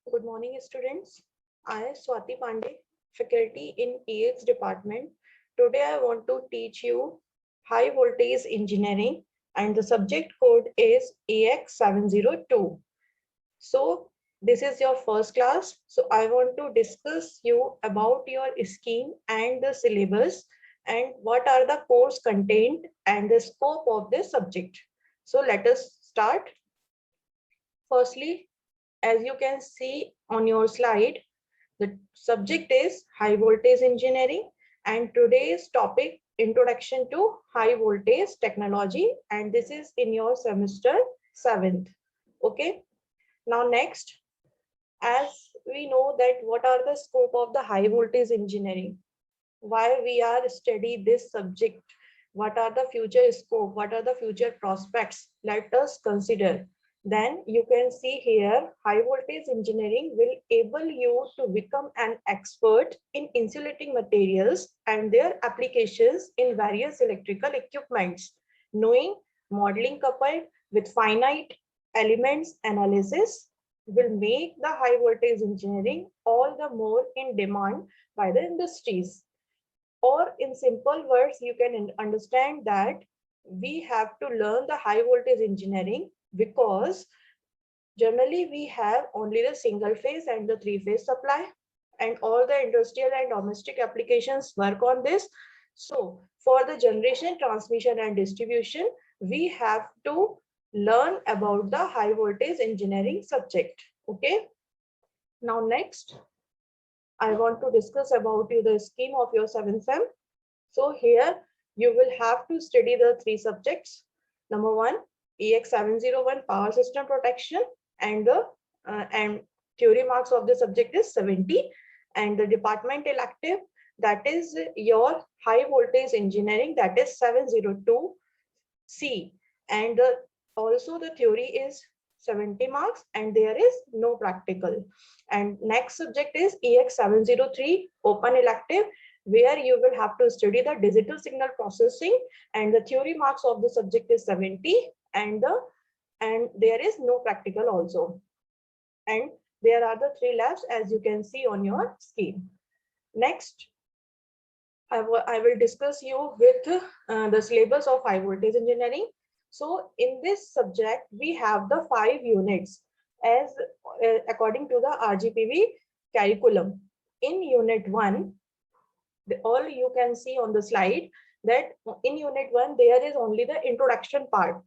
Good morning, students. I am Swati Pandey, faculty in EX department. Today I want to teach you high voltage engineering and the subject code is AX702. So this is your first class. So I want to discuss you about your scheme and the syllabus and what are the course content and the scope of this subject. So let us start. Firstly, as you can see on your slide, the subject is high voltage engineering and today's topic introduction to high voltage technology, and this is in your semester 7th. Okay, now next, as we know that what are the scope of the high voltage engineering, why we are study this subject, what are the future scope, what are the future prospects, let us consider. Then you can see here high voltage engineering will enable you to become an expert in insulating materials and their applications in various electrical equipments. Knowing modeling coupled with finite elements analysis will make the high voltage engineering all the more in demand by the industries. Or in simple words, you can understand that we have to learn the high voltage engineering because generally we have only the single phase and the three phase supply, and all the industrial and domestic applications work on this. So for the generation, transmission and distribution, we have to learn about the high voltage engineering subject. Okay. Now next, I want to discuss about you the scheme of your 7th sem. So here you will have to study the three subjects. Number one, EX701 power system protection, and the and theory marks of the subject is 70, and the department elective, that is your high voltage engineering, that is 702C, and also the theory is 70 marks and there is no practical. And next subject is EX703 open elective, where you will have to study the digital signal processing, and the theory marks of the subject is 70, and there is no practical also. And there are the three labs as you can see on your scheme. Next, I will discuss you with the syllabus of high voltage engineering. So in this subject, we have the 5 units as according to the RGPV curriculum. In unit 1, all you can see on the slide that in unit 1, there is only the introduction part.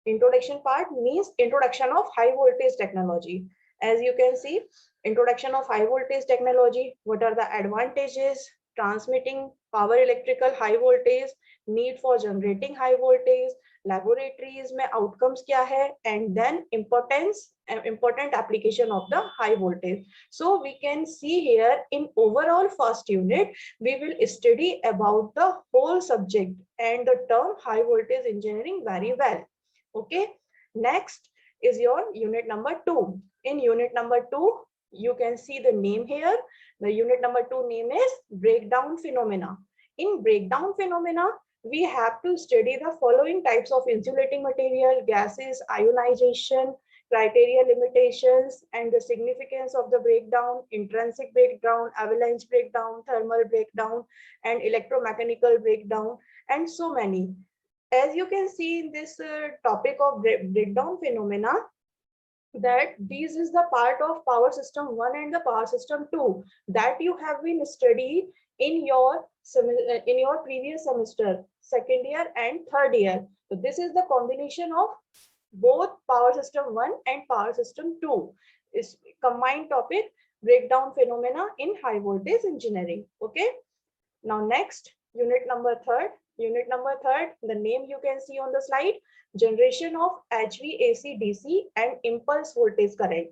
Introduction part means introduction of high voltage technology. As you can see, introduction of high voltage technology, what are the advantages, transmitting power electrical high voltage, need for generating high voltage, laboratories में outcomes क्या है, and then important application of the high voltage. So we can see here in overall first unit, we will study about the whole subject and the term high voltage engineering very well. Okay, next is your unit number 2. In unit number 2, you can see the name here. The unit number 2 name is breakdown phenomena. In breakdown phenomena, we have to study the following types of insulating material, gases, ionization, criteria, limitations, and the significance of the breakdown, intrinsic breakdown, avalanche breakdown, thermal breakdown, and electromechanical breakdown, and so many. As you can see in this topic of breakdown phenomena, that this is the part of power system 1 and the power system 2 that you have been studied in your previous semester, second year and third year. So this is the combination of both power system 1 and power system 2 is combined topic, breakdown phenomena in high voltage engineering. Okay, now next, unit number 3rd. Unit number 3rd, the name you can see on the slide, generation of HVAC DC and impulse voltage current.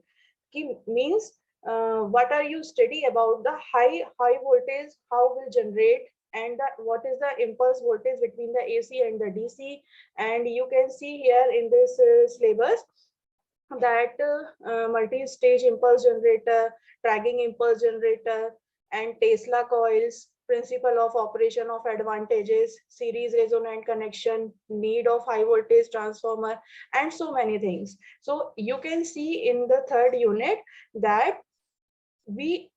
Means what are you study about the high voltage, how will generate, and what is the impulse voltage between the AC and the DC. And you can see here in this syllabus that multi-stage impulse generator, tracking impulse generator, and Tesla coils, principle of operation of advantages, series resonant connection, need of high voltage transformer, and so many things. So you can see in the third unit that we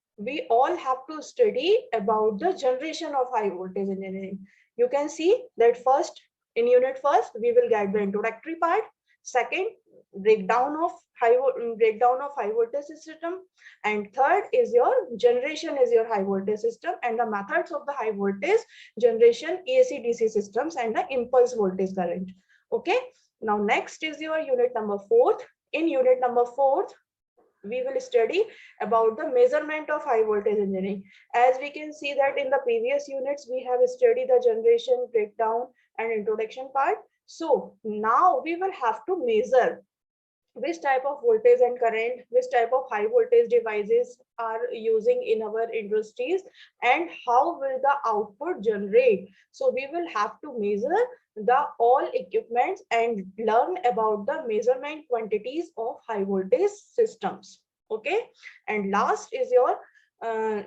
all have to study about the generation of high voltage engineering. You can see that first, in unit first, we will get the introductory part. Second, breakdown of high voltage system, and third is your generation is your high voltage system and the methods of the high voltage generation, AC DC systems, and the impulse voltage current. Okay, now next is your unit number 4. In unit number 4, we will study about the measurement of high voltage engineering. As we can see that in the previous units, we have studied the generation, breakdown, and introduction part. So now we will have to measure which type of voltage and current, which type of high voltage devices are using in our industries, and how will the output generate. So we will have to measure the all equipments and learn about the measurement quantities of high voltage systems. Okay, and last is your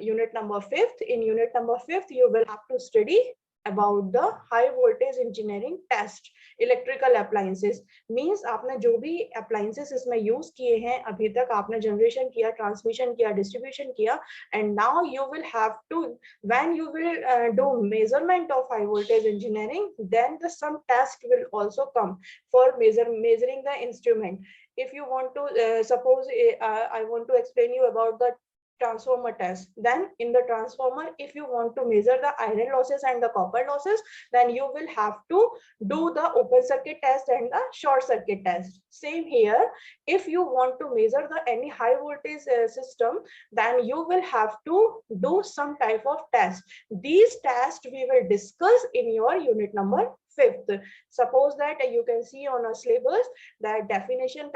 unit number 5th. In unit number 5th, you will have to study about the high voltage engineering test electrical appliances. Means आपने जो भी appliances इसमें use किए हैं अभी तक, आपने generation किया, transmission किया, distribution किया, and now you will have to, when you will do measurement of high voltage engineering, then some test will also come for measuring the instrument. If you want to suppose I want to explain you about the transformer test, then in the transformer, if you want to measure the iron losses and the copper losses, then you will have to do the open circuit test and the short circuit test. Same here, if you want to measure the any high voltage system, then you will have to do some type of test. These tests we will discuss in your unit number 5th. Suppose that you can see on a syllabus that definitions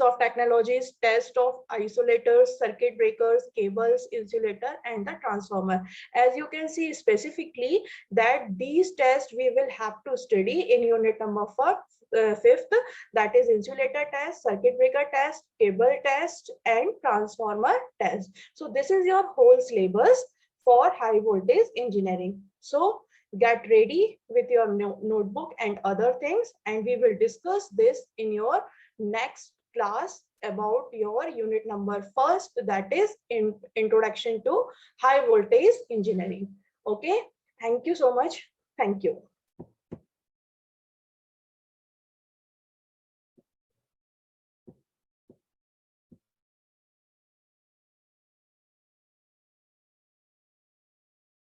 of technologies, test of isolators, circuit breakers, cables, insulator, and the transformer. As you can see specifically that these tests we will have to study in unit number 5th, that is insulator test, circuit breaker test, cable test, and transformer test. So this is your whole syllabus for high voltage engineering. So get ready with your notebook and other things, and we will discuss this in your next class about your unit number 1st, that is in introduction to high voltage engineering. Okay, thank you so much. Thank you.